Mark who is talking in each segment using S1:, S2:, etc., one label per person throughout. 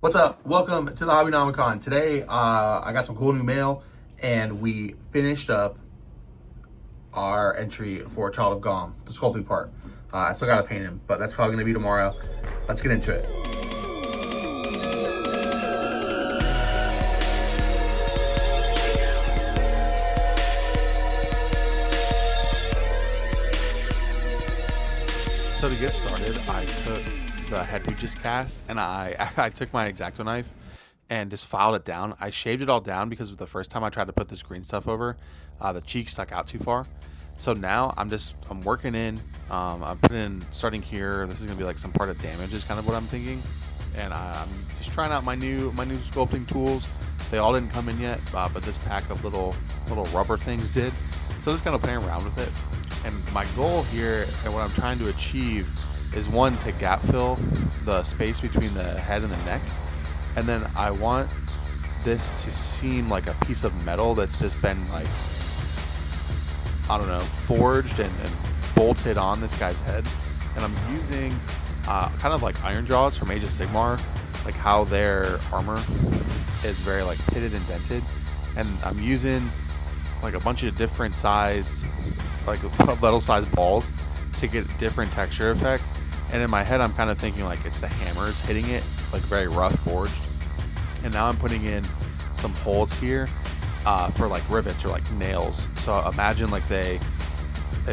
S1: What's up? Welcome to the Hobbynomicon. Today, I got some cool new mail, and we finished up our entry for Child of Gom, the sculpting part. I still gotta paint him, but that's probably gonna be tomorrow. Let's get into it. So to get started, I took the head we just cast, and I took my X-Acto knife and just filed it down. I shaved it all down because the first time I tried to put this green stuff over, the cheek stuck out too far. So now I'm working in. I'm putting in, starting here. This is gonna be like some part of damage is kind of what I'm thinking, and I'm just trying out my new sculpting tools. They all didn't come in yet, but this pack of little rubber things did. So just kind of playing around with it. And my goal here and what I'm trying to achieve is one, to gap fill the space between the head and the neck. And then I want this to seem like a piece of metal that's just been like, I don't know, forged and bolted on this guy's head. And I'm using kind of like iron jaws from Age of Sigmar, like how their armor is very like pitted and dented. And I'm using like a bunch of different sized, like metal sized balls to get different texture effect. And in my head, I'm kind of thinking like it's the hammers hitting it, like very rough forged. And now I'm putting in some holes here for like rivets or like nails. So imagine like they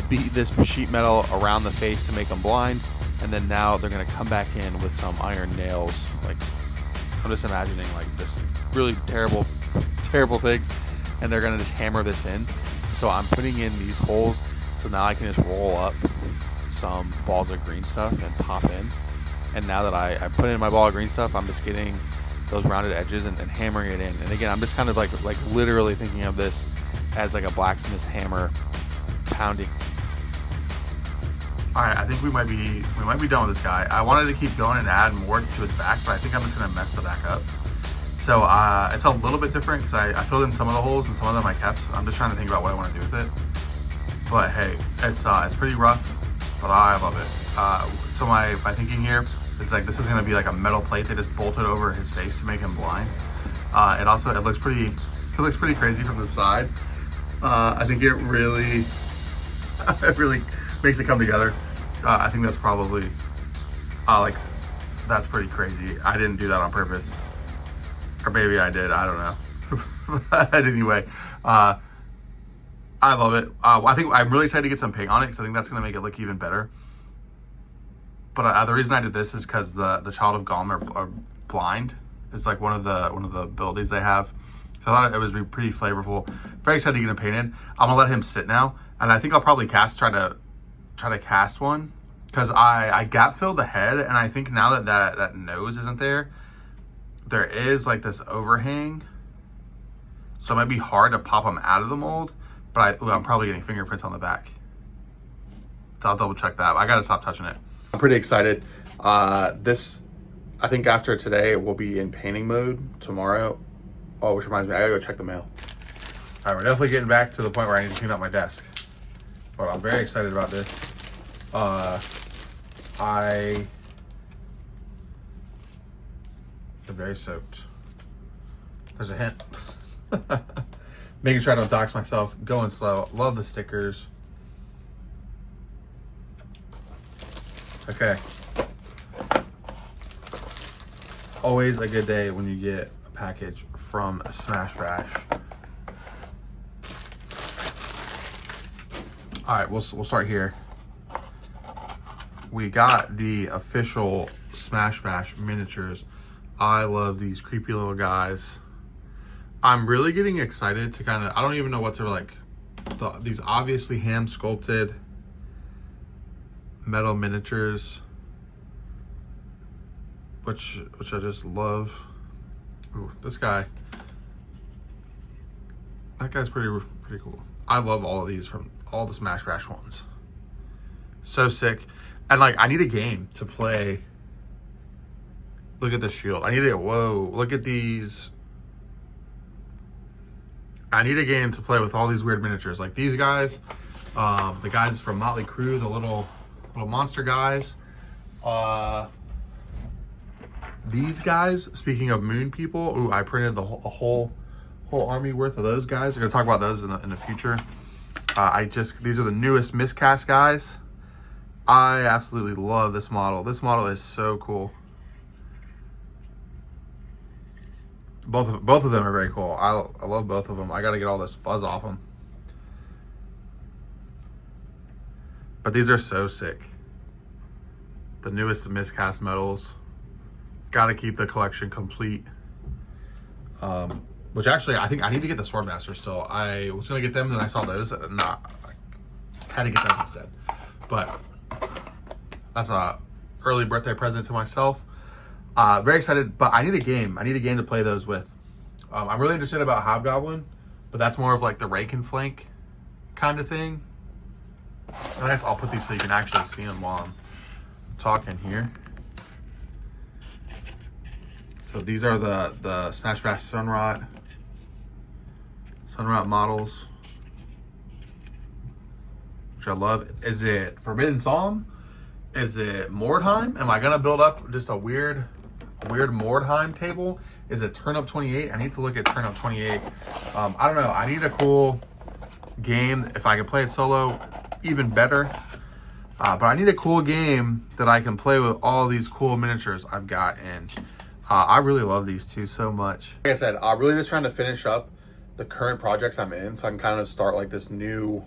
S1: beat this sheet metal around the face to make them blind, and then now they're gonna come back in with some iron nails. Like I'm just imagining like this really terrible things, and they're gonna just hammer this in. So I'm putting in these holes, so now I can just roll up some balls of green stuff and pop in. And now that I put in my ball of green stuff, I'm just getting those rounded edges and hammering it in. And again, I'm just kind of like literally thinking of this as like a blacksmith hammer pounding. All right, I think we might be done with this guy. I wanted to keep going and add more to his back, but I think I'm just gonna mess the back up. So it's a little bit different because I filled in some of the holes and some of them I kept. I'm just trying to think about what I want to do with it. But hey, it's pretty rough, but I love it. So my thinking here is like this is gonna be like a metal plate they just bolted over his face to make him blind. It looks pretty crazy from the side. I think it really makes it come together. I think that's probably that's pretty crazy. I didn't do that on purpose. Or maybe I did, I don't know. But anyway, I love it. I think I'm really excited to get some paint on it because I think that's going to make it look even better. But the reason I did this is because the Child of Gom are blind. It's like one of the abilities they have. So I thought it would be pretty flavorful. Very excited to get him painted. I'm gonna let him sit now, and I think I'll probably try to cast one because I gap filled the head, and I think now that nose isn't there. There is like this overhang, so it might be hard to pop them out of the mold, but I'm probably getting fingerprints on the back. So I'll double check that. I gotta stop touching it. I'm pretty excited. I think after today, we'll be in painting mode tomorrow. Oh, which reminds me, I gotta go check the mail. All right, we're definitely getting back to the point where I need to clean up my desk, but I'm very excited about this. They're very soaked. There's a hint. Making sure I don't dox myself. Going slow. Love the stickers. Okay. Always a good day when you get a package from Smash Bash. All right, we'll start here. We got the official Smash Bash miniatures. I love these creepy little guys. I'm really getting excited to kind of, I don't even know what to like, these obviously hand sculpted metal miniatures, which I just love. Ooh, this guy, that guy's pretty cool. I love all of these from all the Smash Bash ones. So sick. And like, I need a game to play. Look at the shield. Whoa, look at these. I need a game to play with all these weird miniatures. Like these guys, the guys from Motley Crue, the little monster guys. These guys, speaking of moon people, ooh, I printed a whole army worth of those guys. We're gonna talk about those in the future. These are the newest miscast guys. I absolutely love this model. This model is so cool. Both of them are very cool. I love both of them. I gotta get all this fuzz off them. But these are so sick. The newest miscast medals. Gotta keep the collection complete. Which actually, I think I need to get the Swordmaster still. I was gonna get them, then I saw those. I had to get those instead. But that's a early birthday present to myself. Very excited, but I need a game. I need a game to play those with. I'm really interested about Hobgoblin, but that's more of like the rake and flank kind of thing. I guess I'll put these so you can actually see them while I'm talking here. So these are the Smash Bash Sunrot models, which I love. Is it Forbidden Psalm? Is it Mordheim? Am I gonna build up just a weird Mordheim table? Is it Turnip 28? I need to look at Turnip 28. I don't know. I need a cool game. If I can play it solo, even better. But I need a cool game that I can play with all these cool miniatures I've got, and I really love these two so much. Like I said, I'm really just trying to finish up the current projects I'm in, so I can kind of start like this new,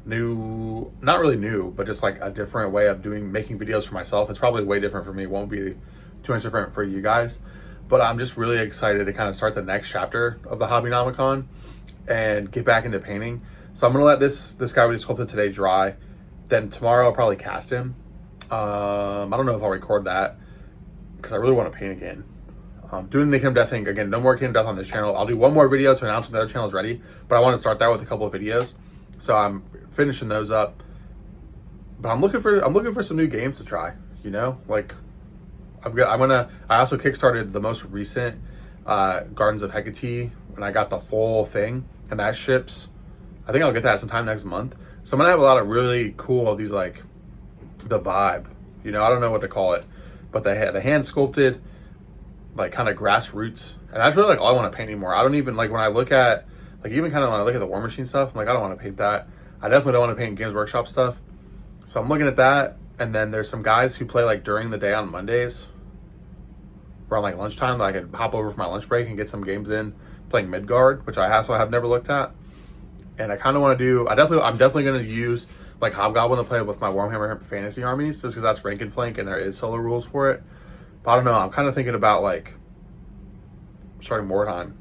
S1: not really new, but just like a different way of making videos for myself. It's probably way different for me. It won't be too much different for you guys, but I'm just really excited to kind of start the next chapter of the Hobbynomicon and get back into painting. So I'm gonna let this guy we just sculpted today dry. Then tomorrow I'll probably cast him. I don't know if I'll record that because I really want to paint again. Doing the Kingdom Death thing again. No more Kingdom Death on this channel. I'll do one more video to announce when the other channel is ready, but I want to start that with a couple of videos. So I'm finishing those up. But I'm looking for some new games to try. You know, like I also kickstarted the most recent Gardens of Hecate when I got the full thing, and that ships. I think I'll get that sometime next month. So I'm gonna have a lot of really cool of these, like the vibe. You know, I don't know what to call it, but the hand sculpted, like kind of grassroots, and that's really like all I want to paint anymore. I don't even like when I look at even kind of when I look at the War Machine stuff, I'm like, I don't want to paint that. I definitely don't want to paint Games Workshop stuff. So I'm looking at that, and then there's some guys who play like during the day on Mondays, around like lunchtime, that I could hop over for my lunch break and get some games in playing Midgard, which I have never looked at. And I kind of want to do. I'm definitely going to use like Hobgoblin to play with my Warhammer Fantasy armies, just because that's rank and flank and there is solo rules for it. But I don't know. I'm kind of thinking about like starting Mordheim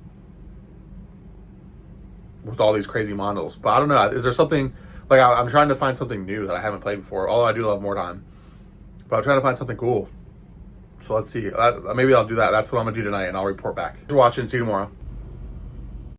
S1: with all these crazy models. But I don't know. Is there something like I'm trying to find something new that I haven't played before? Although I do love Mordheim, but I'm trying to find something cool. So let's see. Maybe I'll do that. That's what I'm gonna do tonight, and I'll report back. Thanks for watching. See you tomorrow.